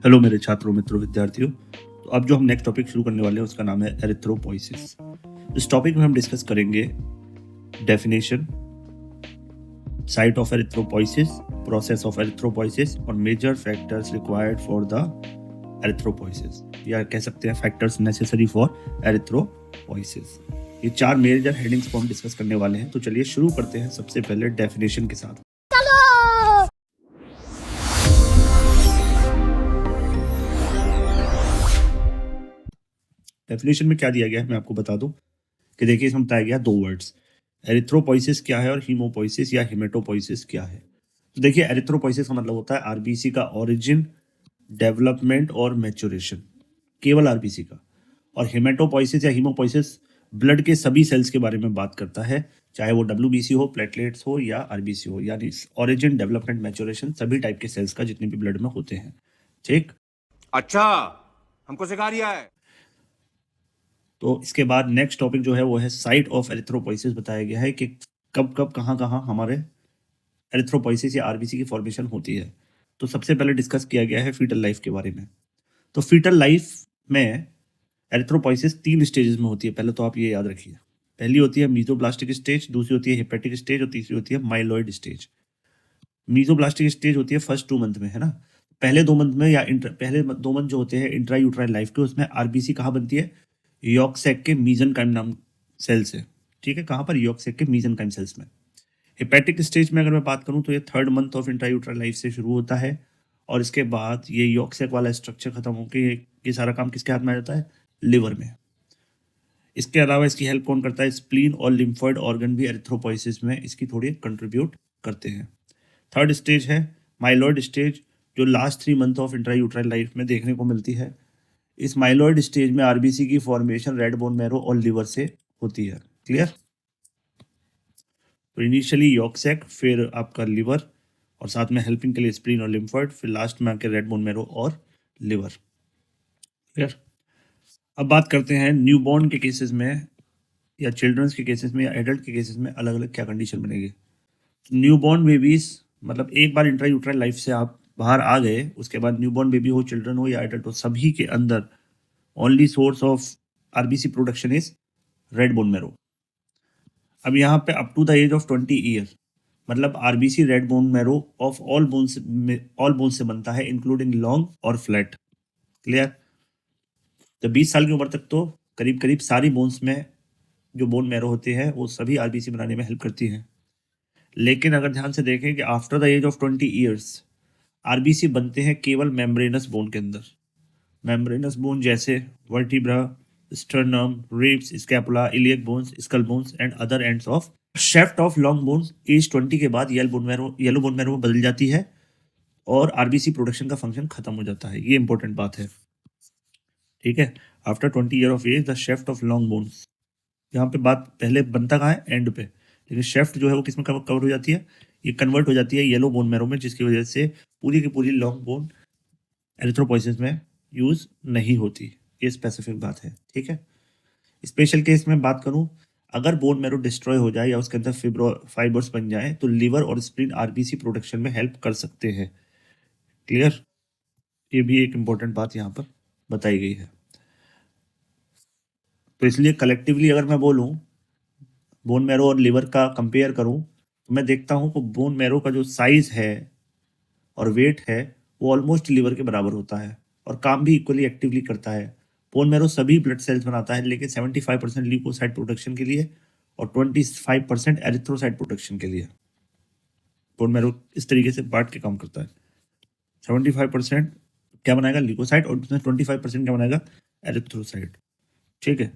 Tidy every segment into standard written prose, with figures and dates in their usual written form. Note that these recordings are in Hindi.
हेलो मेरे छात्रों, मित्रों, विद्यार्थियों। तो अब जो हम नेक्स्ट टॉपिक शुरू करने वाले हैं उसका नाम है एरिथ्रोपोइसिस। इस टॉपिक में हम डिस्कस करेंगे definition, site of erythropoiesis, process of erythropoiesis और major factors required for the erythropoiesis, या कह सकते हैं फैक्टर्स नेसेसरी फॉर एरिथ्रोपोइसिस। ये 4 मेजर हेडिंग्स को हम डिस्कस करने वाले हैं। तो चलिए शुरू करते हैं सबसे पहले डेफिनेशन के साथ। डेफिनेशन में क्या दिया गया है मैं आपको बता दूं कि देखिए इसमें बताया गया 2 वर्ड्स, एरिथ्रोपोइसिस क्या है और हीमोपोइसिस या हिमेटोपोइसिस क्या है। तो देखिए एरिथ्रोपोइसिस का मतलब होता है आरबीसी का ओरिजिन, डेवलपमेंट और मैच्योरेशन, केवल आरबीसी का। और हिमेटोपोइसिस या हीमोपोइसिस ब्लड के सभी सेल्स के बारे में बात करता है, चाहे वो डब्ल्यूबीसी हो, प्लेटलेट्स हो या आरबीसी हो, यानी ओरिजिन, डेवलपमेंट, मैच्योरेशन सभी टाइप के सेल्स का जितने भी ब्लड में होते हैं। ठीक, अच्छा, हमको सिखा रिया है। तो इसके बाद नेक्स्ट टॉपिक जो है वो है साइट ऑफ एरिथ्रोपोइसिस। बताया गया है कि कब कब कहाँ कहाँ हमारे एरिथ्रोपोइसिस या आरबीसी की फॉर्मेशन होती है। तो सबसे पहले डिस्कस किया गया है फीटल लाइफ के बारे में। तो फीटल लाइफ में एरिथ्रोपोइसिस 3 स्टेजेस में होती है, पहले तो आप ये याद रखिए। पहली होती है मीजोब्लास्टिक स्टेज, दूसरी होती है हेपेटिक स्टेज और तीसरी होती है माइलॉइड स्टेज। मीजोब्लास्टिक स्टेज होती है फर्स्ट 2 मंथ में, है ना। पहले 2 मंथ में या पहले 2 मंथ जो होते हैं इंट्रा यूट्राइन लाइफ के, उसमें आरबीसी कहाँ बनती है? यॉर्क सैक के मीजनकाइम नाम सेल से। ठीक है, कहाँ पर? यॉर्क सैक के मीजनकाइम सेल्स में। हेपेटिक स्टेज में अगर मैं बात करूँ तो ये 3rd month of intrauterine life से शुरू होता है, और इसके बाद ये यॉर्क सैक वाला स्ट्रक्चर खत्म होकर ये सारा काम किसके हाथ में आ जाता है? लिवर में। इसके अलावा इसकी हेल्प कौन करता है? स्प्लीन और लिम्फॉइड ऑर्गन भी एरिथ्रोपोइसिस में इसकी थोड़ी कंट्रीब्यूट करते हैं। 3rd स्टेज है माइलॉइड स्टेज, जो last 3 month of intrauterine life में देखने को मिलती है। इस माइलॉइड स्टेज में आरबीसी की फॉर्मेशन रेड बोन मैरो और लिवर से होती है। क्लियर? तो इनिशियली यॉर्क सैक, फिर आपका लिवर, और साथ में हेल्पिंग के लिए स्प्लीन और लिम्फॉइड, फिर लास्ट में आके रेड बोन मैरो और लिवर। क्लियर? अब बात करते हैं न्यूबॉर्न के केसेस में या चिल्ड्रंस के केसेस में या एडल्ट के केसेस में अलग अलग क्या कंडीशन बनेगी। न्यूबॉर्न बेबीज, मतलब एक बार इंट्रायूट्राइन लाइफ से आप बाहर आ गए, उसके बाद न्यूबॉर्न बेबी हो, चिल्ड्रन हो या एडल्ट हो, सभी के अंदर only source of RBC production is red bone marrow. अब यहाँ पे up to the age of 20 year, मतलब RBC red bone marrow of all bones से बनता है, इंक्लूडिंग लॉन्ग और फ्लैट। क्लियर? तो 20 साल की उम्र तक तो करीब करीब सारी बोन्स में जो बोन मैरो होते हैं वो सभी आरबीसी बनाने में हेल्प करती हैं। लेकिन अगर ध्यान से देखें कि after the age of 20 years RBC बनते हैं केवल मेम्ब्रेनस बोन के अंदर। मेम्ब्रेनस बोन जैसे vertebra, sternum, ribs, scapula, iliac bones, skull bones and other ends of shaft of long bones age 20 के बाद येलो बोन मैरो में बदल जाती है और आरबीसी प्रोडक्शन का फंक्शन खत्म हो जाता है। ये इंपॉर्टेंट बात है। ठीक है, after 20 year of age the shaft of long bones, यहाँ पे बात पहले बनता कहाँ है? एंड पे। लेकिन शेफ्ट जो है वो किस में कवर हो जाती है? ये कन्वर्ट हो जाती है येलो बोन मैरो में, जिसकी वजह से पूरी की पूरी लॉन्ग बोन एरिथ्रोपोइसिस में यूज नहीं होती। ये स्पेसिफिक बात है। ठीक है, स्पेशल केस में बात करूं, अगर बोन मैरो डिस्ट्रॉय हो जाए या उसके अंदर फाइबर्स बन जाए तो लिवर और स्प्लीन आरबीसी प्रोडक्शन में हेल्प कर सकते हैं। क्लियर? ये भी एक इंपॉर्टेंट बात यहाँ पर बताई गई है। तो इसलिए कलेक्टिवली अगर मैं बोलूं, बोन मैरो और लिवर का कंपेयर करूं, तो मैं देखता हूं कि बोन मैरो का जो साइज है और वेट है वो ऑलमोस्ट लिवर के बराबर होता है और काम भी इक्वली एक्टिवली करता है। बोन मैरो सभी ब्लड सेल्स बनाता है, लेकिन 75% ल्यूकोसाइट प्रोडक्शन के लिए और 25% एरिथ्रोसाइट प्रोडक्शन के लिए बोन मैरो इस तरीके से बांट के काम करता है। 75% क्या बनाएगा? ल्यूकोसाइट, और 25% क्या बनाएगा? एरिथ्रोसाइट। ठीक है,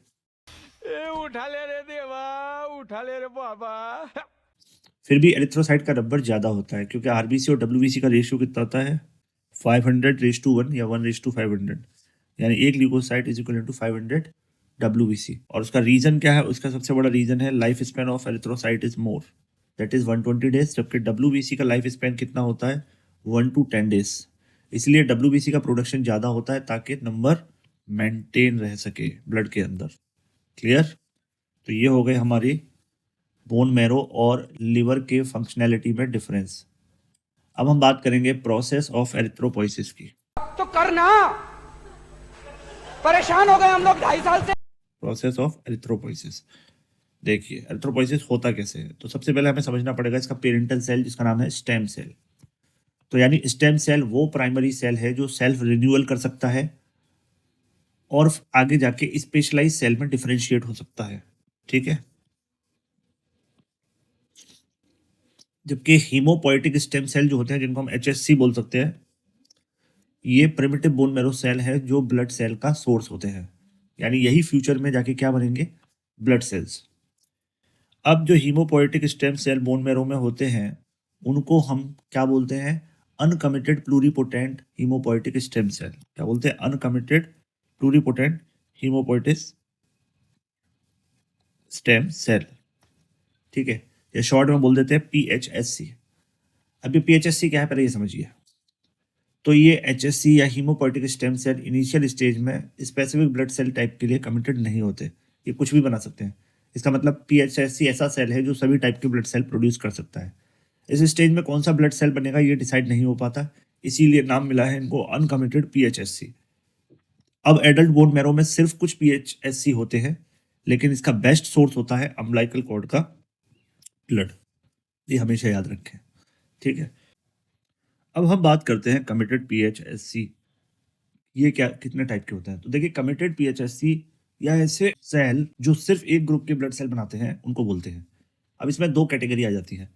उठा ले रे देवा, उठा ले रे बाबा। फिर भी एरिथ्रोसाइट का नंबर ज़्यादा होता है क्योंकि आरबीसी और डब्ल्यूबीसी का रेशियो कितना होता है? 500:1 या 1:500, यानी एक leukocyte is equal to 500 WBC. और उसका रीजन क्या है? उसका सबसे बड़ा रीजन है life span of erythrocyte is more, that is 120 days, जबकि डब्ल्यूबीसी का लाइफ स्पैन कितना होता है? 1 to 10 डेज। इसलिए डब्ल्यूबीसी का प्रोडक्शन ज़्यादा होता है ताकि नंबर मेंटेन रह सके ब्लड के अंदर। क्लियर? तो ये हो गए हमारी बोन मैरो और लिवर के फंक्शनैलिटी में डिफरेंस। अब हम बात करेंगे प्रोसेस ऑफ एरिथ्रोपोइसिस की। तो करना। परेशान हो गए हम लोग 2.5 साल से। Process of erythropoiesis. देखिए एरिथ्रोपोइसिस होता कैसे है, तो सबसे पहले हमें समझना पड़ेगा इसका पेरेंटल सेल जिसका नाम है स्टेम सेल। तो यानी स्टेम सेल वो प्राइमरी सेल है जो सेल्फ रिन्यूअल कर सकता है और आगे जाके स्पेशलाइज सेल में डिफरेंशिएट हो सकता है। ठीक है, जबकि हीमोपोएटिक स्टेम सेल जो होते हैं जिनको हम एचएससी बोल सकते हैं, ये प्रिमिटिव बोन मैरो सेल है जो ब्लड सेल का सोर्स होते हैं, यानी यही फ्यूचर में जाके क्या बनेंगे, ब्लड सेल्स। अब जो haemopoietic stem cell bone marrow में होते हैं उनको हम क्या बोलते हैं, uncommitted pluripotent haemopoietic stem cell. क्या बोलते हैं, uncommitted pluripotent haemopoietic stem cell. ठीक है, ये शॉर्ट में बोल देते हैं पीएचएससी। अब ये पीएचएससी क्या है पहले ये समझिए। तो ये एचएससी या haemopoietic stem cell initial stage में स्पेसिफिक ब्लड सेल टाइप के लिए कमिटेड नहीं होते, ये कुछ भी बना सकते हैं। इसका मतलब पीएचएससी ऐसा सेल है जो सभी टाइप के ब्लड सेल प्रोड्यूस कर सकता है। इस स्टेज में कौन सा ब्लड सेल बनेगा ये डिसाइड नहीं हो पाता, इसीलिए नाम मिला है इनको अनकमिटेड पीएचएससी। अब एडल्ट बोन मैरो में सिर्फ कुछ पीएचएससी होते हैं, लेकिन इसका बेस्ट सोर्स होता है अम्बिलिकल कॉर्ड का ब्लड, ये हमेशा याद रखें। ठीक है, अब हम बात करते हैं कमिटेड पीएचएससी, ये क्या कितने टाइप के होते हैं। तो देखिए कमिटेड पीएचएससी या ऐसे सेल जो सिर्फ एक ग्रुप के ब्लड सेल बनाते हैं उनको बोलते हैं। अब इसमें दो कैटेगरी आ जाती है।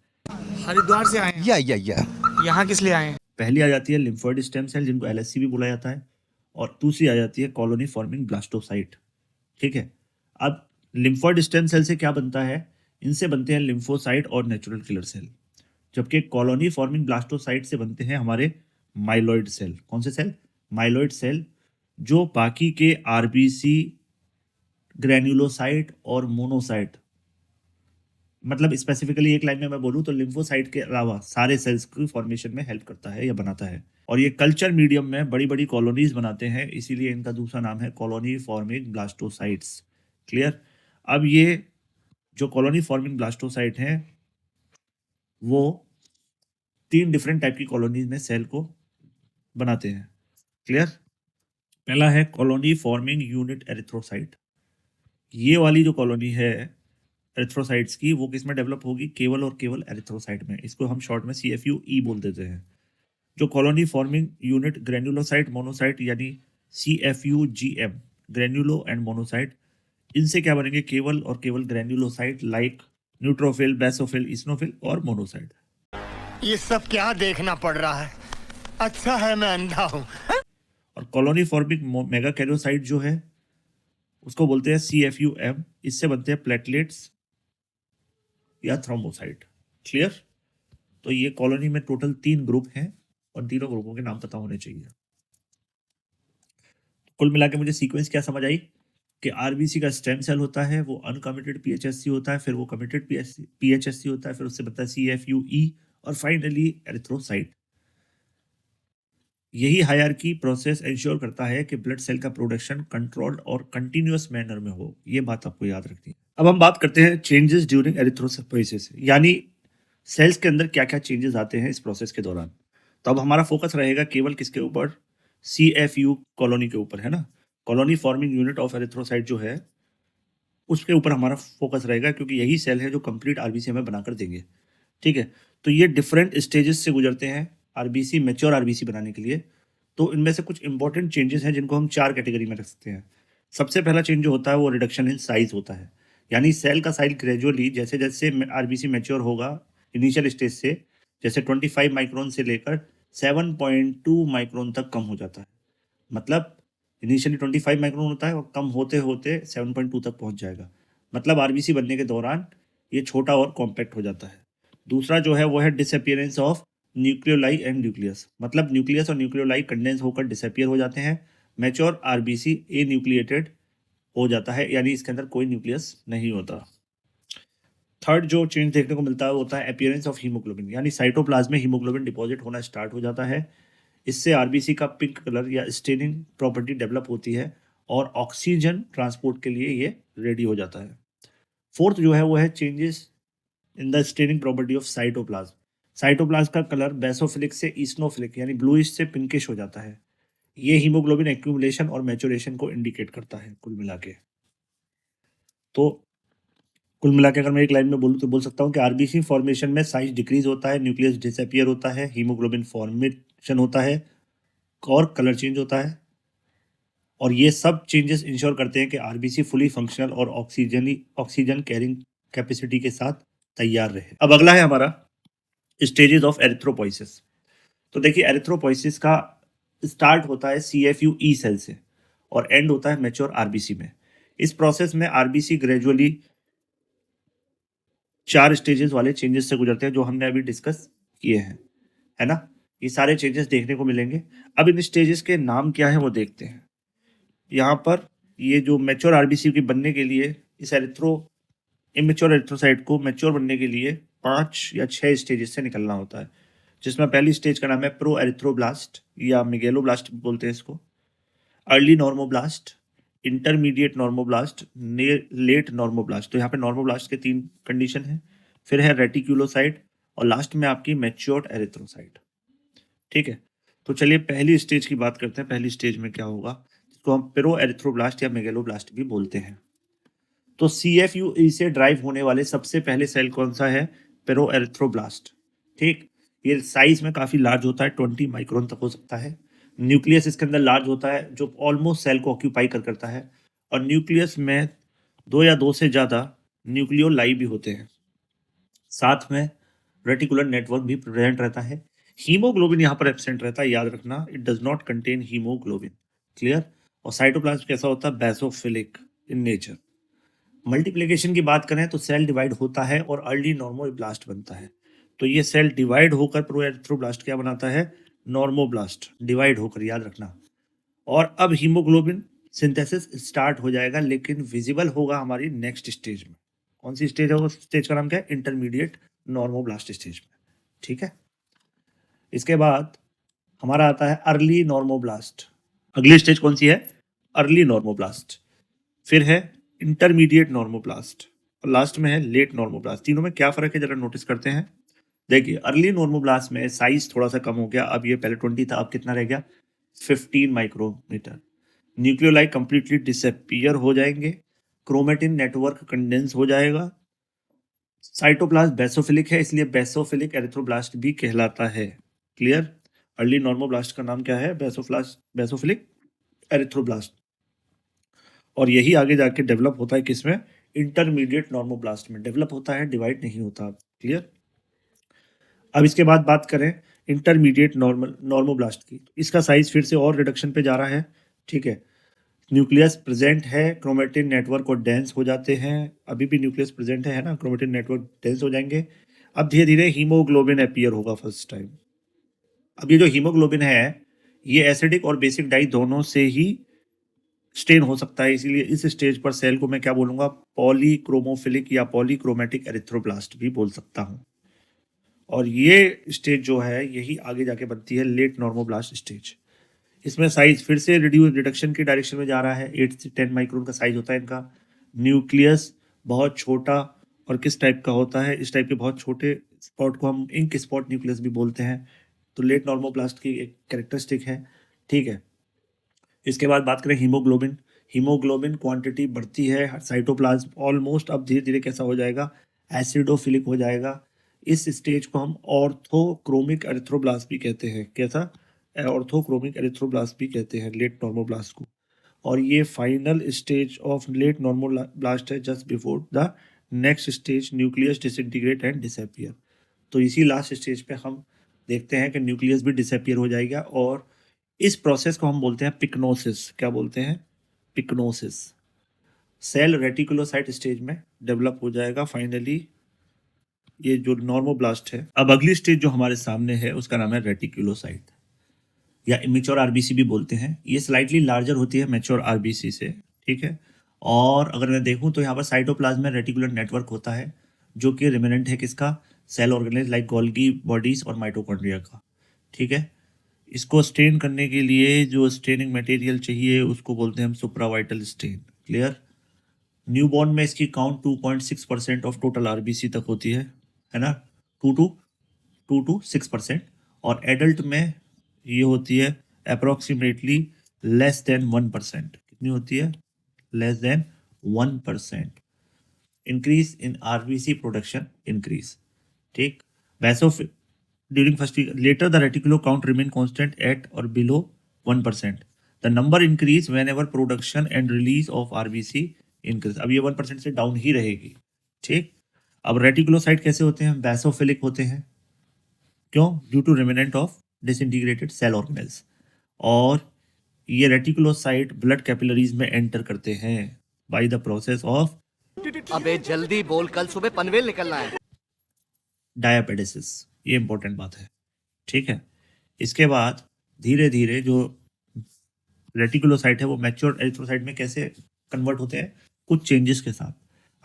हरिद्वार से आए हैं। या यहाँ किस लिए आए हैं? पहली आ जाती है लिम्फोइड स्टेम सेल जिनको एलएससी भी बोला जाता है, और दूसरी आ जाती है कॉलोनी फॉर्मिंग ब्लास्टोसाइट। ठीक है, अब लिम्फोइड स्टेम सेल से क्या बनता है, इनसे बनते हैं लिम्फोसाइट और नेचुरल किलर सेल, जबकि कॉलोनी फॉर्मिंग ब्लास्टोसाइट से बनते हैं हमारे माइलॉइड सेल। कौन से सेल, माइलॉइड सेल, जो बाकी के आरबीसी, ग्रैन्युलोसाइट और मोनोसाइट, मतलब स्पेसिफिकली एक लाइन में मैं बोलूं तो लिम्फोसाइट के अलावा सारे सेल्स की फॉर्मेशन में हेल्प करता है या बनाता है, और ये कल्चर मीडियम में बड़ी बड़ी कॉलोनीज बनाते हैं, इसीलिए इनका दूसरा नाम है कॉलोनी फॉर्मिंग ब्लास्टोसाइट्स। क्लियर। अब ये जो कॉलोनी फॉर्मिंग ब्लास्टोसाइट हैं वो 3 डिफरेंट टाइप की कॉलोनीज में सेल को बनाते हैं। क्लियर। पहला है कॉलोनी फॉर्मिंग यूनिट एरिथ्रोसाइट। ये वाली जो कॉलोनी है एरिथ्रोसाइट्स की वो किस में डेवलप होगी, केवल और केवल एरिथ्रोसाइट में। इसको हम शॉर्ट में CFU-E बोल देते हैं। जो colony forming unit granulocyte monocyte यानी CFU-GM, ग्रेन्युलो एंड मोनोसाइट, इनसे क्या बनेंगे, केवल और केवल granulocyte like neutrophil, basophil, eosinophil और मोनोसाइट। ये सब क्या देखना पड़ रहा है, अच्छा है मैं अंधा हूँ। और कॉलोनी फॉर्मिंग मेगाकैरियोसाइट जो है उसको बोलते हैं CFU-M, इससे बनते हैं प्लेटलेट्स या थ्रोम्बोसाइट। क्लियर। तो ये कॉलोनी में टोटल 3 ग्रुप हैं और तीनों ग्रुपों के नाम पता होने चाहिए। कुल मिला के मुझे सीक्वेंस क्या समझ आई कि आरबीसी का स्टेम सेल होता है वो अनकमिटेड पीएचएससी होता है, फिर वो कमिटेड पीएचएससी होता है, फिर उससे बनता है CFU-E और फाइनली एरिथ्रोसाइट। यही हायरार्की प्रोसेस इंश्योर करता है कि ब्लड सेल का प्रोडक्शन कंट्रोल्ड और कंटिन्यूअस मैनर में हो, ये बात आपको याद रखनी है। अब हम बात करते हैं चेंजेस ड्यूरिंग एरिथ्रोपोइसिस, यानी सेल्स के अंदर क्या क्या चेंजेस आते हैं इस प्रोसेस के दौरान। तो अब हमारा फोकस रहेगा केवल किसके ऊपर, CFU कॉलोनी के ऊपर, है ना, colony forming unit of erythrocyte जो है उसके ऊपर हमारा फोकस रहेगा, क्योंकि यही सेल है जो कंप्लीट आरबीसी हमें बनाकर देंगे। ठीक है, तो ये डिफरेंट स्टेजेस से गुजरते हैं आरबीसी, मैच्योर आरबीसी बनाने के लिए। तो इनमें से कुछ इंपॉर्टेंट चेंजेस हैं जिनको हम 4 कैटेगरी में रख सकते हैं। सबसे पहला चेंज जो होता है वो रिडक्शन इन साइज होता है, यानी सेल का साइज ग्रेजुअली जैसे जैसे आरबीसी मैच्योर होगा इनिशियल स्टेज से, जैसे 25 माइक्रोन से लेकर 7.2 माइक्रोन तक कम हो जाता है। मतलब इनिशियली 25 माइक्रोन होता है और कम होते होते 7.2 तक पहुंच जाएगा। मतलब आरबीसी बनने के दौरान ये छोटा और कॉम्पैक्ट हो जाता है। दूसरा जो है वो है disappearance of nucleoli and nucleus, मतलब न्यूक्लियस और न्यूक्लियोलाई कंडेंस होकर डिसअपियर हो जाते हैं। मैच्योर आरबीसी ए न्यूक्लिएटेड हो जाता है, यानी इसके अंदर कोई न्यूक्लियस नहीं होता। थर्ड जो चेंज देखने को मिलता है वो होता है अपीयरेंस ऑफ हीमोग्लोबिन, यानी साइटोप्लाज्म में हीमोग्लोबिन डिपॉजिट होना स्टार्ट हो जाता है। इससे आरबीसी का पिंक कलर या स्टेनिंग प्रॉपर्टी डेवलप होती है और ऑक्सीजन ट्रांसपोर्ट के लिए ये रेडी हो जाता है। फोर्थ जो है वो है changes in the staining property of cytoplasm. Cytoplasm का कलर बेसोफिलिक से ईस्नोफिलिक यानी ब्लूइश से पिंकिश हो जाता है। ये हीमोग्लोबिन एक्यूमुलेशन और मैच्योरेशन को इंडिकेट करता है कुल मिला के। तो कुल मिला के अगर मैं एक लाइन में बोलूँ तो बोल सकता हूँ कि आरबीसी फॉर्मेशन में साइज डिक्रीज होता है, न्यूक्लियस डिसअपियर होता है, हीमोग्लोबिन फॉर्मेशन होता है और कलर चेंज होता है, और ये सब चेंजेस इंश्योर करते हैं कि आरबीसी फुली फंक्शनल और ऑक्सीजन कैरिंग कैपेसिटी के साथ तैयार रहे। अब अगला है हमारा स्टेजेस ऑफ एरिथ्रोपोइसिस। तो देखिए एरिथ्रोपोइसिस का स्टार्ट होता है CFU-E सेल से और एंड होता है मैच्योर आरबीसी में। इस प्रोसेस में आरबीसी ग्रेजुअली 4 स्टेजेस वाले चेंजेस से गुजरते हैं जो हमने अभी डिस्कस किए हैं, है ना। ये सारे चेंजेस देखने को मिलेंगे। अब इन स्टेजेस के नाम क्या है वो देखते हैं। यहाँ पर ये जो मैच्योर आरबीसी के बनने के लिए इस इमेच्योर एरिथ्रोसाइट को मैच्योर बनने के लिए 5 या 6 स्टेजेस से निकलना होता है, जिसमें पहली स्टेज का नाम है प्रो एरिथ्रोब्लास्ट या मेगेलोब्लास्ट बोलते हैं इसको, early normoblast, intermediate normoblast, late normoblast. तो यहाँ पे नॉर्मोब्लास्ट के 3 कंडीशन है, फिर है रेटिक्यूलोसाइट और लास्ट में आपकी मैच्योर्ड एरिथ्रोसाइट। ठीक है, तो चलिए पहली स्टेज की बात करते हैं। पहली स्टेज में क्या होगा, जिसको हम पेरो एरिथ्रोब्लास्ट या मेगेलोब्लास्ट भी बोलते हैं। तो CFU-E से ड्राइव होने वाले सबसे पहले सेल कौन सा है, पेरो एरिथ्रोब्लास्ट। ठीक, ये साइज में काफी लार्ज होता है, 20 माइक्रोन तक हो सकता है। न्यूक्लियस इसके अंदर लार्ज होता है जो ऑलमोस्ट सेल को ऑक्यूपाई करता है, और न्यूक्लियस में 2 या 2 से ज्यादा न्यूक्लियोलाई भी होते हैं। साथ में रेटिकुलर नेटवर्क भी प्रेजेंट रहता है। हीमोग्लोबिन यहाँ पर एब्सेंट रहता है, याद रखना, it does not contain haemoglobin. Clear. और साइटोप्लाज्म कैसा होता है, बेसोफिलिक इन नेचर। मल्टीप्लिकेशन की बात करें तो सेल डिवाइड होता है और अर्ली नॉर्मोब्लास्ट बनता है। तो ये सेल डिवाइड होकर प्रोएरिथ्रोब्लास्ट क्या बनाता है, नॉर्मोब्लास्ट, डिवाइड होकर, याद रखना। और अब हीमोग्लोबिन सिंथेसिस स्टार्ट हो जाएगा, लेकिन विजिबल होगा हमारी नेक्स्ट स्टेज में। कौन सी स्टेज है, वो स्टेज का नाम क्या है, इंटरमीडिएट नॉर्मोब्लास्ट स्टेज में। ठीक है, इसके बाद हमारा आता है अर्ली नॉर्मोब्लास्ट। अगली स्टेज कौन सी है, अर्ली नॉर्मोब्लास्ट। फिर है इंटरमीडिएट नॉर्मोब्लास्ट और लास्ट में है लेट नॉर्मोब्लास्ट। तीनों में क्या फर्क है जरा नोटिस करते हैं। देखिए अर्ली नॉर्मोब्लास्ट में साइज थोड़ा सा कम हो गया, अब ये पहले 20 था, अब कितना रह गया, 15 माइक्रोमीटर। न्यूक्लियोलाइट कंप्लीटली डिसअपियर हो जाएंगे, क्रोमेटिन नेटवर्क कंडेंस हो जाएगा। साइटोप्लाज्म बेसोफिलिक है, इसलिए बेसोफिलिक एरिथ्रोब्लास्ट भी कहलाता है। क्लियर। अर्ली नॉर्मोब्लास्ट का नाम क्या है, बेसोफिलिक एरिथ्रोब्लास्ट। और यही आगे जाके डेवलप होता है किसमें, इंटरमीडिएट नॉर्मोब्लास्ट में डेवलप होता है, डिवाइड नहीं होता। क्लियर। अब इसके बाद बात करें इंटरमीडिएट नॉर्मोब्लास्ट की, इसका साइज फिर से और रिडक्शन पे जा रहा है। ठीक है, न्यूक्लियस प्रेजेंट है, क्रोमेटिन नेटवर्क और डेंस हो जाते हैं। अभी भी न्यूक्लियस प्रेजेंट है ना, क्रोमेटिन नेटवर्क डेंस हो जाएंगे। अब धीरे धीरे हीमोग्लोबिन अपीयर होगा फर्स्ट टाइम। अब ये जो हीमोग्लोबिन है ये एसिडिक और बेसिक डाई दोनों से ही स्टेन हो सकता है, इसीलिए इस स्टेज पर सेल को मैं क्या बोलूंगा, पॉलीक्रोमोफिलिक या पॉलीक्रोमेटिक एरिथ्रोब्लास्ट भी बोल सकता हूं। और ये स्टेज जो है यही आगे जाके बनती है लेट नॉर्मोब्लास्ट स्टेज। इसमें साइज फिर से रिडक्शन की डायरेक्शन में जा रहा है, 8 से 10 माइक्रोन का साइज होता है इनका। न्यूक्लियस बहुत छोटा, और किस टाइप का होता है, इस टाइप के बहुत छोटे स्पॉट को हम इंक स्पॉट न्यूक्लियस भी बोलते हैं। तो लेट नॉर्मोब्लास्ट की एक कैरेक्टरिस्टिक है। ठीक है, इसके बाद बात करें हीमोग्लोबिन। हीमोग्लोबिन क्वांटिटी बढ़ती है, साइटोप्लाज्म ऑलमोस्ट अब धीरे धीरे कैसा हो जाएगा, एसिडोफिलिक हो जाएगा। इस स्टेज को हम ऑर्थोक्रोमिक एरिथ्रोब्लास्ट भी कहते हैं। कैसा, ऑर्थोक्रोमिक एरिथ्रोब्लास्ट भी कहते हैं लेट नॉर्मोब्लास्ट को। और ये final stage of late normoblast है, just before the next stage nucleus disintegrate and disappear. तो इसी लास्ट स्टेज पे हम देखते हैं कि न्यूक्लियस भी डिसअपियर हो जाएगा, और इस प्रोसेस को हम बोलते हैं पिक्नोसिस। क्या बोलते हैं, पिक्नोसिस। सेल रेटिकुलोसाइट स्टेज में डेवलप हो जाएगा फाइनली ये जो नॉर्मोब्लास्ट है। अब अगली स्टेज जो हमारे सामने है उसका नाम है रेटिकुलोसाइट या इमेच्योर आरबीसी भी बोलते हैं। ये स्लाइटली लार्जर होती है मैच्योर आरबीसी से। ठीक है, और अगर मैं देखूं तो यहाँ पर साइटोप्लाज्म में रेटिकुलर नेटवर्क होता है जो कि रिमेनेंट है किसका, सेल ऑर्गेनेज लाइक गोल्गी बॉडीज और माइटोकॉन्ड्रिया का। ठीक है, इसको स्टेन करने के लिए जो स्टेनिंग मटेरियल चाहिए उसको बोलते हैं हम सुप्रावाइटल स्टेन। क्लियर। न्यूबॉर्न में इसकी काउंट 2.6% ऑफ टोटल आरबीसी तक होती है ना, 2 to 6%। और एडल्ट में ये होती है अप्रोक्सीमेटली लेस देन 1%। कितनी होती है? Less than 1%। Increase in RBC production increase. ठीक। Basophil during first week, later the reticulo count remain constant at और below 1%। The number increase whenever production and release of RBC increase. अब ये 1% से डाउन ही रहेगी। ठीक। अब रेटिकुलोसाइट कैसे होते हैं? बैसोफिलिक होते हैं। क्यों? Due to remnant of disintegrated cell organelles. और ये रेटिकुलोसाइट ब्लड कैपिलरीज में एंटर करते हैं बाय द प्रोसेस ऑफ अबे जल्दी बोल, कल सुबह पनवेल निकलना है। डायापेडेसिस। ये इंपॉर्टेंट बात है। ठीक है। इसके बाद धीरे धीरे जो रेटिकुलोसाइट है वो मैच्योर एरिथ्रोसाइट में कैसे कन्वर्ट होते हैं? कुछ चेंजेस के साथ।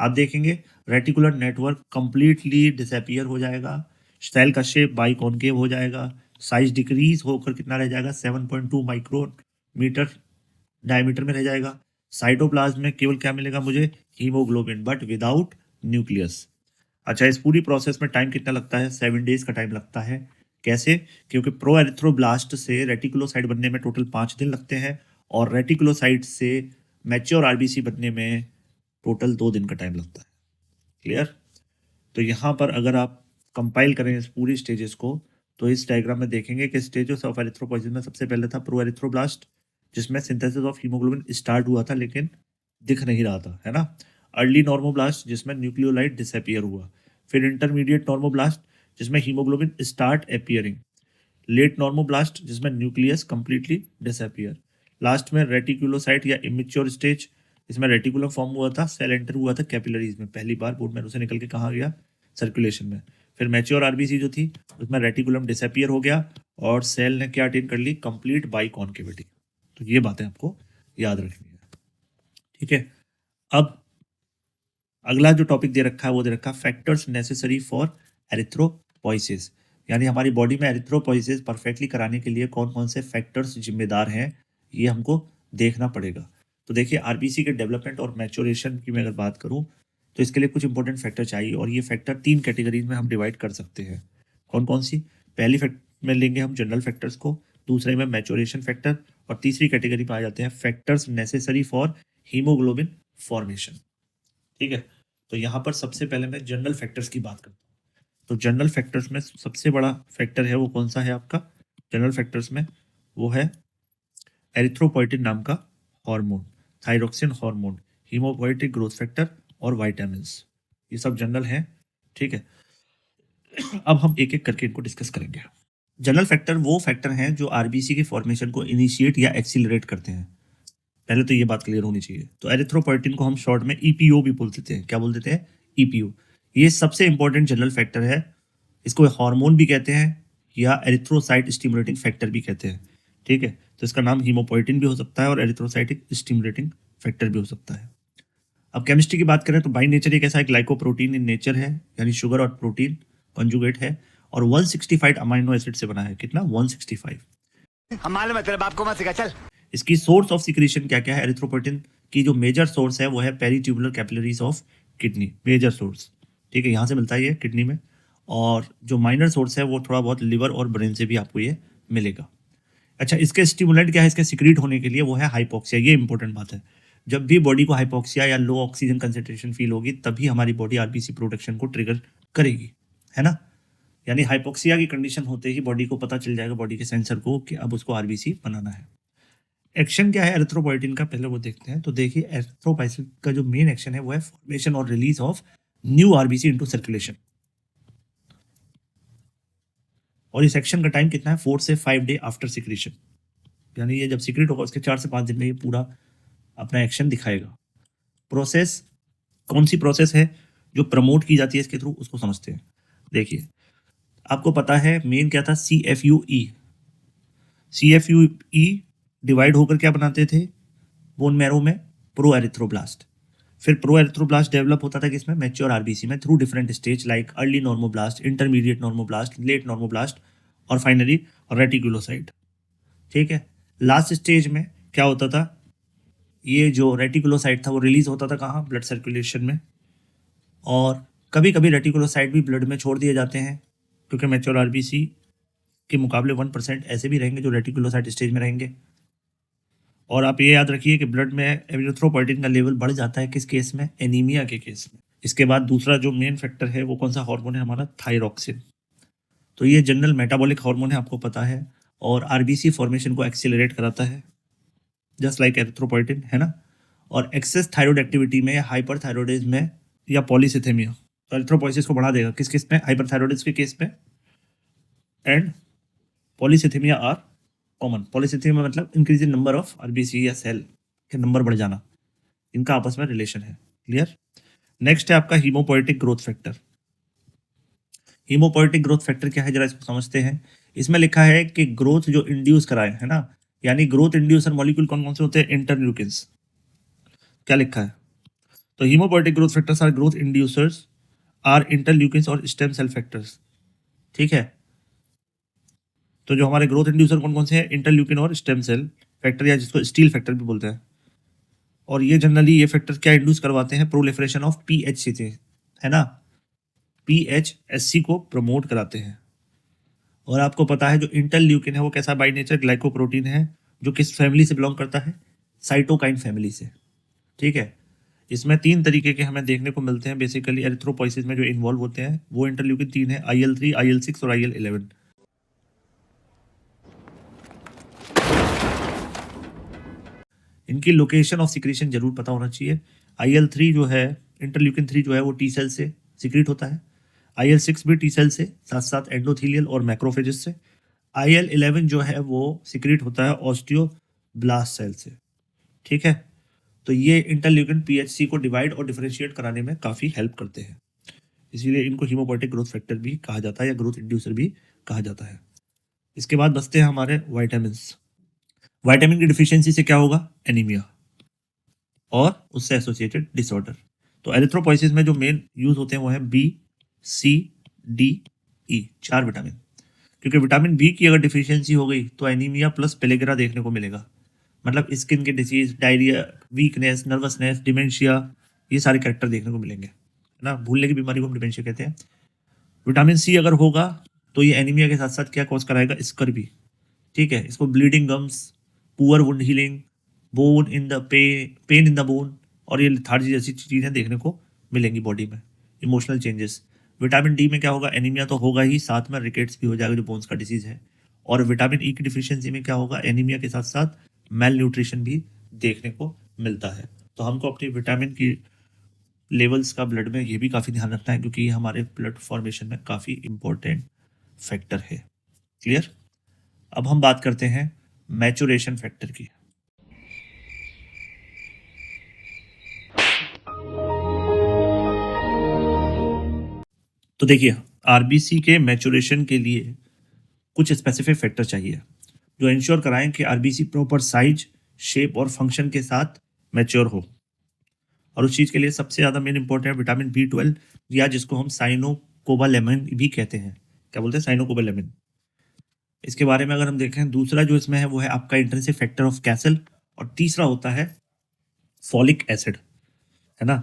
आप देखेंगे रेटिकुलर नेटवर्क कंप्लीटली डिसअपियर हो जाएगा, सेल का शेप बाइकॉन्केव हो जाएगा, साइज डिक्रीज होकर कितना रह जाएगा? 7.2 माइक्रोमीटर डायमीटर में रह जाएगा। साइटोप्लाज्म में केवल क्या मिलेगा मुझे? Haemoglobin, but without nucleus. अच्छा, इस पूरी प्रोसेस में टाइम कितना लगता है? 7 डेज का टाइम लगता है। कैसे? क्योंकि प्रो एरिथ्रोब्लास्ट से रेटिकुलोसाइट बनने में टोटल 5 दिन लगते हैं और रेटिकुलोसाइट से मैच्योर आरबीसी बनने में टोटल 2 दिन का टाइम लगता है। क्लियर? तो यहाँ पर अगर आप कंपाइल करें इस पूरी स्टेजेस को तो इस डायग्राम में देखेंगे कि स्टेजेस ऑफ एरिथ्रोपोइसिस में सबसे पहले था प्रो एरिथ्रोब्लास्ट, जिसमें सिंथेसिस ऑफ हीमोग्लोबिन स्टार्ट हुआ था लेकिन दिख नहीं रहा था, है ना। अर्ली नॉर्मोब्लास्ट, जिसमें न्यूक्लियोलाइट डिसअपियर हुआ। फिर इंटरमीडिएट नॉर्मोब्लास्ट, जिसमें haemoglobin start appearing. Late normoblast, जिसमें न्यूक्लियस कंप्लीटली डिसअपियर। लास्ट में रेटिकुलोसाइट या इमेच्योर स्टेज, इसमें रेटिकुलम फॉर्म हुआ था, सेल एंटर हुआ था कैपिलरीज में पहली बार, बोन मैरो से निकल के कहाँ गया? सर्कुलेशन में। फिर मैच्योर आरबीसी जो थी उसमें रेटिकुलम डिसअपियर हो गया और सेल ने क्या अटेन कर ली? कंप्लीट बाइकॉन्केविटी। तो ये बातें आपको याद रखनी है। ठीक है। अब अगला जो टॉपिक दे रखा है वो दे रखा है फैक्टर्स नेसेसरी फॉर एरिथ्रोपोइसिस, यानी हमारी बॉडी में एरिथ्रोपोइसिस परफेक्टली कराने के लिए कौन कौन से फैक्टर्स जिम्मेदार हैं, ये हमको देखना पड़ेगा। तो देखिए, आरबीसी के डेवलपमेंट और मैच्योरेशन की मैं अगर बात करूं तो इसके लिए कुछ इंपॉर्टेंट फैक्टर चाहिए और ये फैक्टर 3 कैटेगरीज में हम डिवाइड कर सकते हैं। कौन कौन सी? पहली फैक्टर में लेंगे हम जनरल फैक्टर्स को, दूसरे में मैच्योरेशन फैक्टर और तीसरी कैटेगरी में आ जाते हैं factors necessary for haemoglobin formation. ठीक है। तो यहाँ पर सबसे पहले मैं जनरल फैक्टर्स की बात करता हूँ। तो जनरल फैक्टर्स में सबसे बड़ा फैक्टर है वो कौन सा है आपका जनरल फैक्टर्स में? वो है एरिथ्रोपोइटिन नाम का hormone, thyroxine hormone, haemopoietic growth factor और वाइटामिन्स। ये सब जनरल हैं। ठीक है। अब हम एक एक करके इनको डिस्कस करेंगे। जनरल फैक्टर वो फैक्टर हैं जो आरबीसी की फॉर्मेशन को इनिशिएट या एक्सीलरेट करते हैं। पहले तो ये बात क्लियर होनी चाहिए। तो एरिथ्रोपोइटिन को हम शॉर्ट में ईपीओ भी बोल देते हैं। क्या बोल देते हैं? ईपीओ। ये सबसे इंपॉर्टेंट जनरल फैक्टर है। इसको हार्मोन भी कहते हैं या एरिथ्रोसाइट स्टिमुलेटिंग फैक्टर भी कहते हैं। ठीक है। तो इसका नाम हीमोपोइटिन भी हो सकता है और एरिथ्रोसाइटिक स्टिमुलेटिंग फैक्टर भी हो सकता है। अब केमिस्ट्री की बात करें तो बाई नेचर एक ऐसा ग्लाइकोप्रोटीन इन नेचर है, यानी शुगर और प्रोटीन कॉन्जुगेट है और 165 अमाइनो एसिड से बना है। कितना? 165। हम मालूम है तेरे बाप को मत सिखा, चल। इसकी सोर्स ऑफ सिक्रीशन क्या क्या है? एरिथ्रोपोइटिन की जो मेजर सोर्स है वो है peritubular capillaries of kidney, major source. ठीक है, यहाँ से मिलता है ये किडनी में। और जो माइनर सोर्स है वो थोड़ा बहुत लिवर और ब्रेन से भी आपको ये मिलेगा। अच्छा, इसके स्टिमुलेंट क्या है इसके सिक्रीट होने के लिए? वो है हाइपोक्सिया। ये इंपॉर्टेंट बात है। जब भी बॉडी को हाइपोक्सिया या लो ऑक्सीजन कंसेंट्रेशन फील होगी तभी हमारी बॉडी आरबीसी प्रोडक्शन को ट्रिगर करेगी, है ना। यानी हाइपोक्सिया की कंडीशन होते ही बॉडी को पता चल जाएगा, बॉडी के सेंसर को, कि अब उसको आरबीसी बनाना है। एक्शन क्या है एरिथ्रोपोइटिन का, पहले वो देखते हैं। तो देखिए, एरिथ्रोपोइटिन का जो मेन एक्शन है वो है फॉर्मेशन और release of new RBC into circulation. और इस एक्शन का टाइम कितना है? 4 से 5 डे आफ्टर सिक्रीशन। यानी ये जब सिक्रीट होगा उसके 4 से 5 दिन में ये पूरा अपना एक्शन दिखाएगा। प्रोसेस कौन सी प्रोसेस है जो प्रमोट की जाती है इसके थ्रू, उसको समझते हैं। देखिए, आपको पता है मेन क्या था? CFUE। CFUE डिवाइड होकर क्या बनाते थे बोन मैरो में? Proerythroblast. फिर प्रो एरिथ्रोब्लास्ट डेवलप होता था किसमें? मैच्योर आरबीसी में, through different stage like early normoblast, intermediate normoblast, late normoblast और फाइनली रेटिकुलोसाइट। ठीक है। लास्ट स्टेज में क्या होता था? ये जो रेटिकुलोसाइट था वो रिलीज होता था कहाँ? ब्लड सर्कुलेशन में। और कभी कभी रेटिकुलोसाइट भी ब्लड में छोड़ दिए जाते हैं क्योंकि मैच्योर आरबीसी के मुकाबले 1% ऐसे भी रहेंगे जो रेटिकुलोसाइट स्टेज में रहेंगे। और आप ये याद रखिए कि ब्लड में एरिथ्रोपोइटिन का लेवल बढ़ जाता है किस केस में, एनीमिया के केस में। इसके बाद दूसरा जो मेन फैक्टर है वो कौन सा हार्मोन है हमारा, थायरॉक्सिन। तो ये जनरल मेटाबॉलिक हार्मोन है, आपको पता है, और आरबीसी फॉर्मेशन को एक्सेलरेट कराता है जस्ट लाइक एरिथ्रोपोइटिन, है ना। और एक्सेस थायराइड एक्टिविटी में या हाइपरथायरॉयडिज्म में या पॉलीसिथेमिया तो एरिथ्रोपोइसिस को बढ़ा देगा। किस केस में, हाइपरथायरॉयडिज्म के केस में and polycythemia are common. Polycythemia मतलब increase in number of RBC या सेल के नंबर बढ़ जाना, इनका आपस में रिलेशन है। क्लियर। नेक्स्ट है आपका haemopoietic growth factor. Haemopoietic growth factor क्या है, जरा इसको समझते हैं। इसमें लिखा है कि ग्रोथ जो इंड्यूस कराए, है ना, यानी ग्रोथ इंड्यूसर मॉलिक्यूल कौन कौन से होते हैं, इंटरल्यूकिन्स। क्या लिखा है, तो haemopoietic growth factors are growth inducers are interleukins और स्टेम सेल फैक्टर्स। ठीक है, तो जो हमारे ग्रोथ इंड्यूसर कौन कौन से हैं, इंटरल्यूकिन और स्टेम सेल फैक्टर, या जिसको स्टील फैक्टर भी बोलते हैं। और ये जनरली ये फैक्टर क्या इंड्यूस करवाते हैं, प्रोलिफरेशन ऑफ पीएचसी, है ना, पीएचएससी को प्रमोट कराते हैं। और आपको पता है जो इंटरल्यूकिन है वो कैसा बाय नेचर ग्लाइकोप्रोटीन है, जो किस फैमिली से बिलोंग करता है, साइटोकाइन फैमिली से। ठीक है, इसमें 3 तरीके के हमें देखने को मिलते हैं बेसिकली एरिथ्रोपोइसिस में जो इन्वॉल्व होते हैं, वो इंटरल्यूकिन 3 है, IL-3, IL-6 और IL-11। इनकी लोकेशन ऑफ सिक्रीशन जरूर पता होना चाहिए। IL-3 जो है, इंटरल्यूकिन 3 जो है वो टी सेल से सिक्रीट होता है, IL-6 भी टी सेल से, साथ साथ एंडोथीलियल और मैक्रोफेजेस से। IL-11 जो है वो सिक्रीट होता है ऑस्टियोब्लास्ट सेल से। ठीक है, तो ये इंटरल्यूकिन पीएचसी को डिवाइड और डिफरेंशिएट कराने में काफ़ी हेल्प करते हैं, इसीलिए इनको हीमोपोएटिक ग्रोथ फैक्टर भी कहा जाता है या ग्रोथ इंड्यूसर भी कहा जाता है। इसके बाद बचते हैं हमारे वाइटामिन्स। विटामिन की डिफिशियंसी से क्या होगा, एनीमिया और उससे एसोसिएटेड डिसऑर्डर। तो एरिथ्रोपोइसिस में जो मेन यूज होते हैं वो है बी, सी, डी, ई, 4 विटामिन। क्योंकि विटामिन बी की अगर डिफिशियंसी हो गई तो एनीमिया प्लस पेलेग्रा देखने को मिलेगा, मतलब स्किन के disease, diarrhoea, weakness, nervousness, dementia, ये सारे कैरेक्टर देखने को मिलेंगे, है ना। भूलने की बीमारी को हम डिमेंशिया कहते हैं। विटामिन सी अगर होगा तो ये एनीमिया के साथ साथ क्या कॉज कराएगा, स्कर्वी। ठीक है, इसको bleeding gums, poor wound healing, bone in the pain in the bone, और ये लिथार्जी जैसी चीज़ें देखने को मिलेंगी बॉडी में, इमोशनल चेंजेस। विटामिन डी में क्या होगा, एनीमिया तो होगा ही, साथ में रिकेट्स भी हो जाएगा जो बोन्स का डिसीज है। और विटामिन ई की डिफिशियंसी में क्या होगा, एनीमिया के साथ साथ मेल न्यूट्रिशन भी देखने को मिलता है। तो हमको अपनी विटामिन की लेवल्स का ब्लड में ये भी काफ़ी ध्यान रखना है, क्योंकि ये हमारे ब्लड फॉर्मेशन में काफ़ी इंपॉर्टेंट फैक्टर है। क्लियर। अब हम बात करते हैं मैचुरेशन फैक्टर की। तो देखिए, आरबीसी के मैचुरेशन के लिए कुछ स्पेसिफिक फैक्टर चाहिए जो इंश्योर कराएं कि आरबीसी प्रॉपर साइज, शेप और फंक्शन के साथ मैच्योर हो। और उस चीज़ के लिए सबसे ज़्यादा मेन इंपॉर्टेंट है विटामिन B12, या जिसको हम साइनोकोबालेमिन भी कहते हैं। क्या बोलते हैं, साइनोकोबालेमिन। इसके बारे में अगर हम देखें, दूसरा जो इसमें है वो है आपका इंट्रिंसिक फैक्टर ऑफ कैसल, और तीसरा होता है फॉलिक एसिड, है ना।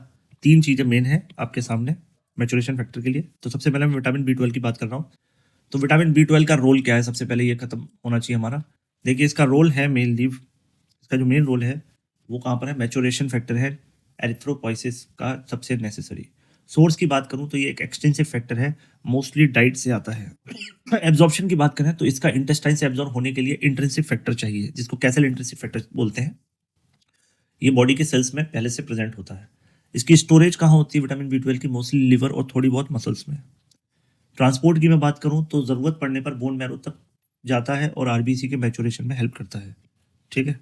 3 चीज़ें मेन है आपके सामने मैचुरेशन फैक्टर के लिए। तो सबसे पहले मैं विटामिन B12 की बात कर रहा हूँ। तो विटामिन B12 का रोल क्या है, सबसे पहले ये खत्म होना चाहिए हमारा। देखिए, इसका रोल है मेनली, इसका जो मेन रोल है वो कहाँ पर है, मैचुरेशन फैक्टर है एरिथ्रोपोइसिस का सबसे नेसेसरी। सोर्स की बात करूं तो ये एक एक्सटेंसिव फैक्टर है, मोस्टली डाइट से आता है। एब्जॉर्प्शन की बात करें तो इसका इंटेस्टाइन से एब्जॉर्ब होने के लिए इंट्रिंसिक फैक्टर चाहिए, जिसको कैसल इंट्रिंसिक फैक्टर बोलते हैं। ये बॉडी के सेल्स में पहले से प्रेजेंट होता है। इसकी स्टोरेज कहाँ होती है विटामिन B12 की, मोस्टली लिवर और थोड़ी बहुत मसल्स में। ट्रांसपोर्ट की मैं बात करूं तो ज़रूरत पड़ने पर बोन मैरो तक जाता है और आरबीसी के मैचुरेशन में हेल्प करता है। ठीक है।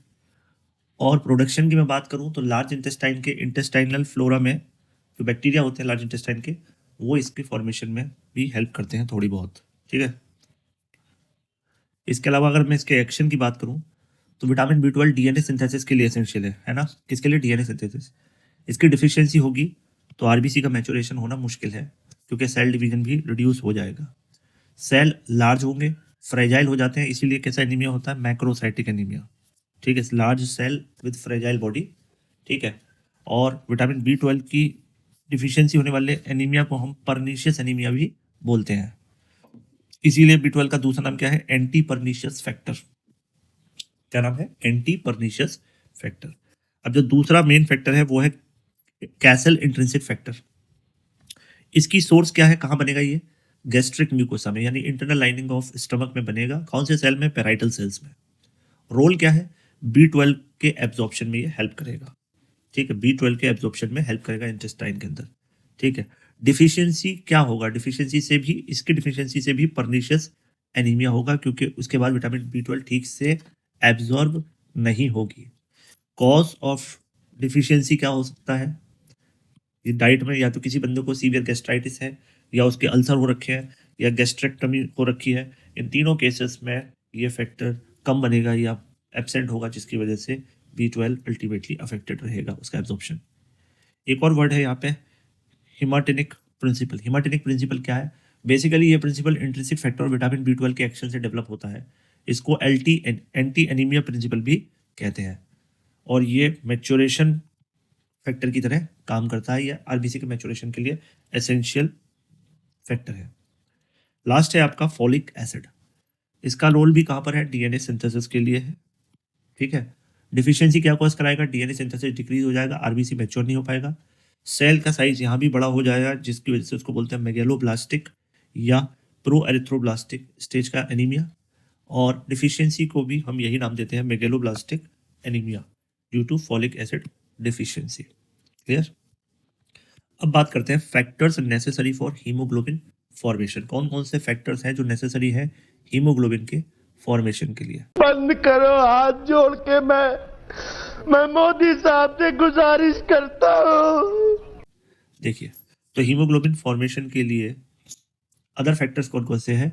और प्रोडक्शन की मैं बात करूं तो लार्ज इंटेस्टाइन के इंटेस्टाइनल फ्लोरा में जो बैक्टीरिया होते हैं लार्ज इंटेस्टाइन के, वो इसके फॉर्मेशन में भी हेल्प करते हैं थोड़ी बहुत। ठीक है। इसके अलावा अगर मैं इसके एक्शन की बात करूं तो विटामिन B12 डीएनए सिंथेसिस के लिए एसेंशियल है ना। किसके लिए, डीएनए सिंथेसिस। इसकी डिफिशियंसी होगी तो आरबीसी का मैचुरेशन होना मुश्किल है, क्योंकि सेल डिवीजन भी रिड्यूस हो जाएगा। सेल लार्ज होंगे, फ्रेजाइल हो जाते हैं, इसीलिए कैसा एनीमिया होता है, मैक्रोसाइटिक एनीमिया। ठीक है, large cell with fragile body. ठीक है। और विटामिन B12 की डिफिशियंसी होने वाले एनीमिया को हम परनीशियस एनीमिया भी बोलते हैं। इसीलिए B12 का दूसरा नाम क्या है? Anti pernicious factor. क्या नाम है? Anti pernicious factor. अब जो दूसरा मेन फैक्टर है वो है कैसल इंट्रिंसिक फैक्टर। इसकी सोर्स क्या है? कहाँ बनेगा ये? गैस्ट्रिक म्यूकोसा में, यानी इंटरनल लाइनिंग ऑफ स्टमक में बनेगा। कौन से सेल में? पैराइटल सेल्स में। रोल क्या है? B12 के एब्जॉर्प्शन में ये हेल्प करेगा। ठीक है, B12 के एब्जॉर्प्शन में हेल्प करेगा इंटेस्टाइन के अंदर। ठीक है, डिफिशियंसी क्या होगा? डिफिशियंसी से भी, इसकी डिफिशियंसी से भी परनीशियस एनीमिया होगा, क्योंकि उसके बाद विटामिन B12 ठीक से एब्जॉर्ब नहीं होगी। कॉज ऑफ डिफिशियंसी क्या हो सकता है? ये डाइट में या तो किसी बंदे को सीवियर गैस्ट्राइटिस है, या उसके अल्सर हो रखे हैं, या गैस्ट्रेक्टमी हो रखी है। इन तीनों केसेस में ये फैक्टर कम बनेगा या एब्सेंट होगा, जिसकी वजह से B12 अल्टीमेटली अफेक्टेड रहेगा, उसका एब्जॉर्प्शन। एक और वर्ड है यहाँ पे, हिमाटिनिक प्रिंसिपल। हिमाटिनिक प्रिंसिपल क्या है? बेसिकली ये प्रिंसिपल इंट्रिंसिक फैक्टर और विटामिन B12 के एक्शन से डेवलप होता है। इसको एंटी एनीमिया प्रिंसिपल भी कहते हैं, और ये मैच्योरेशन फैक्टर की तरह काम करता है। या आरबीसी के मैच्योरेशन के लिए एसेंशियल फैक्टर है। लास्ट है आपका फॉलिक एसिड। इसका रोल भी कहाँ पर है? डीएनए सिंथेसिस के लिए है। ठीक है, डिफिशियंसी क्या कॉज कराएगा? डीएनए सिंथेसिस डिक्रीज हो जाएगा, आरबीसी मैच्योर नहीं हो पाएगा, सेल का साइज यहाँ भी बड़ा हो जाएगा, जिसकी वजह से उसको बोलते हैं मेगेलोब्लास्टिक या प्रो एरिथ्रोब्लास्टिक स्टेज का एनीमिया। और डिफिशियंसी को भी हम यही नाम देते हैं, megaloblastic anaemia, due to folic acid deficiency. Clear? अब बात करते हैं factors necessary for haemoglobin formation. कौन कौन से फैक्टर्स हैं जो नेसेसरी है हीमोग्लोबिन के फॉर्मेशन के लिए? बंद करो, हाथ जोड़ के मैं मोदी साहब से गुजारिश करता हूँ। देखिए, तो हीमोग्लोबिन फॉर्मेशन के लिए अदर फैक्टर्स कौन कौन से हैं?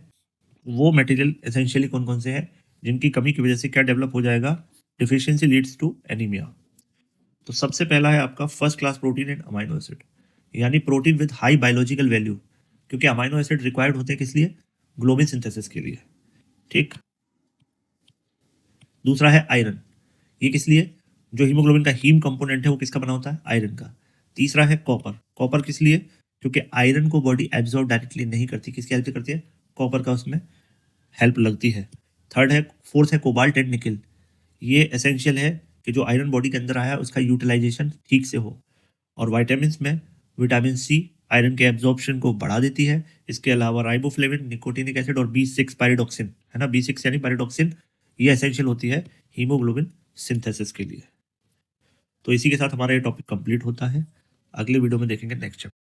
वो मटेरियल एसेंशियली कौन कौन से हैं जिनकी कमी की वजह से क्या डेवलप हो जाएगा? Deficiency leads to anaemia. तो सबसे पहला है आपका first class protein and amino acid, यानी protein with high biological value, क्योंकि अमाइनो एसिड रिक्वायर्ड होते हैं किस लिए? ग्लोबिन सिंथेसिस के लिए। ठीक। दूसरा है आयरन, ये किस लिए? जो हीमोग्लोबिन का हीम कंपोनेंट है वो किसका बना होता है? आयरन का। तीसरा है कॉपर। कॉपर किस लिए? क्योंकि आयरन को बॉडी एब्जॉर्ब डायरेक्टली नहीं करती, किसकी हेल्प करती है? कॉपर का उसमें हेल्प लगती है। फोर्थ है कोबाल्ट एंड निकल। ये एसेंशियल है कि जो आयरन बॉडी के अंदर आया उसका यूटिलाइजेशन ठीक से हो। और वाइटामिन में विटामिन सी आयरन के एब्जॉर्प्शन को बढ़ा देती है। इसके अलावा राइबोफ्लेविन, निकोटिनिक एसिड और B6 पायरिडॉक्सिन, है ना, B6 यानी पायरिडॉक्सिन, ये एसेंशियल होती है हीमोग्लोबिन सिंथेसिस के लिए। तो इसी के साथ हमारा ये टॉपिक कंप्लीट होता है। अगले वीडियो में देखेंगे नेक्स्ट चैप्टर।